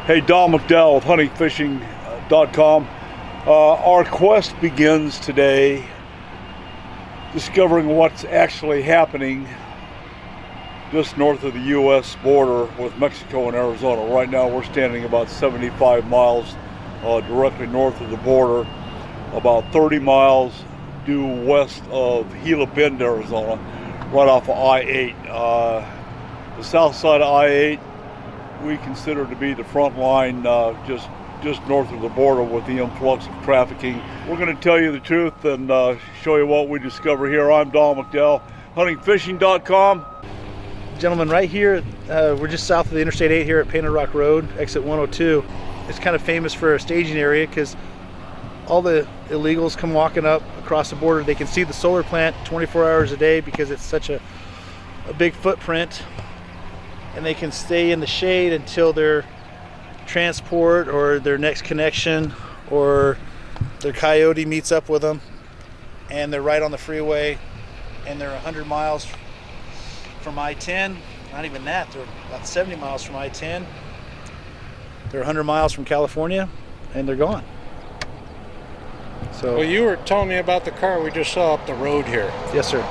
Hey, Don McDowell with huntingfishing.com. Our quest begins today discovering what's actually happening just north of the U.S. border with Mexico and Arizona. Right now we're standing about 75 miles directly north of the border, about 30 miles due west of Gila Bend, Arizona, right off of I-8. The south side of I-8 we consider to be the front line, just north of the border with the influx of trafficking. We're going to tell you the truth and show you what we discover here. I'm Don McDowell, huntingfishing.com. Gentlemen, right here, we're just south of the Interstate 8 here at Painted Rock Road, exit 102. It's kind of famous for a staging area because all the illegals come walking up across the border. They can see the solar plant 24 hours a day because it's such a big footprint, and they can stay in the shade until their transport or their next connection or their coyote meets up with them, and they're right on the freeway, and they're 100 miles from I-10. Not even that, they're about 70 miles from I-10. They're 100 miles from California, and they're gone. So, well, you were telling me about the car we just saw up the road here. Yes, sir.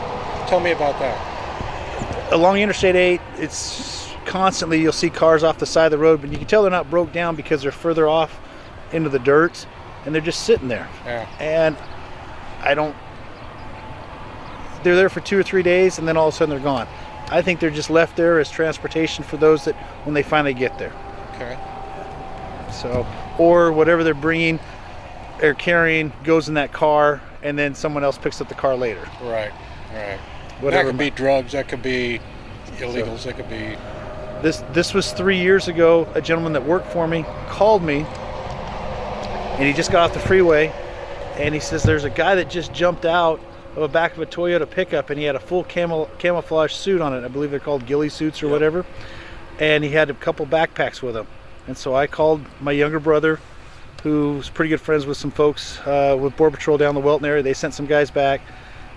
Tell me about that. Along Interstate 8, it's constantly, you'll see cars off the side of the road, but you can tell they're not broke down because they're further off into the dirt, and they're just sitting there. Yeah. And they're there for 2 or 3 days, and then all of a sudden they're gone. I think they're just left there as transportation for those that when they finally get there. Okay. So, or whatever they're bringing or carrying goes in that car, and then someone else picks up the car later. Right. Whatever. That could be drugs, that could be illegals, that could be... This was 3 years ago. A gentleman that worked for me called me, and he just got off the freeway, and he says there's a guy that just jumped out of the back of a Toyota pickup, and he had a full camouflage suit on it. I believe they're called ghillie suits or whatever, and he had a couple backpacks with him. And so I called my younger brother, who's pretty good friends with some folks with Border Patrol down the Welton area. They sent some guys back.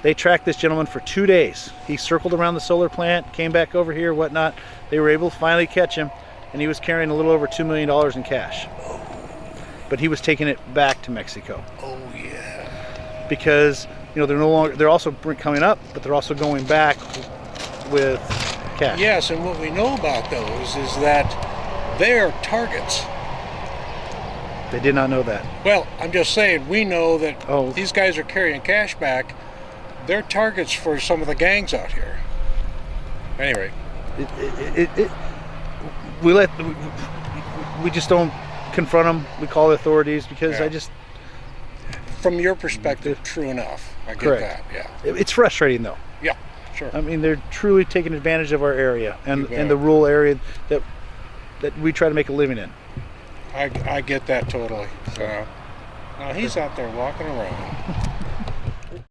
They tracked this gentleman for 2 days. He circled around the solar plant, came back over here, whatnot. They were able to finally catch him, and he was carrying a little over $2 million in cash. But he was taking it back to Mexico. Oh yeah. Because they're no longer, they're also coming up, but they're also going back with cash. Yes, and what we know about those is that they are targets. They did not know that. Well, I'm just saying, we know that these guys are carrying cash back. They're targets for some of the gangs out here. Anyway, we just don't confront them. We call the authorities because from your perspective, true enough. I get correct. that. Yeah. It's frustrating though. Yeah, sure. I mean, they're truly taking advantage of our area and the rural area that we try to make a living in. I get that totally. So now he's out there walking around.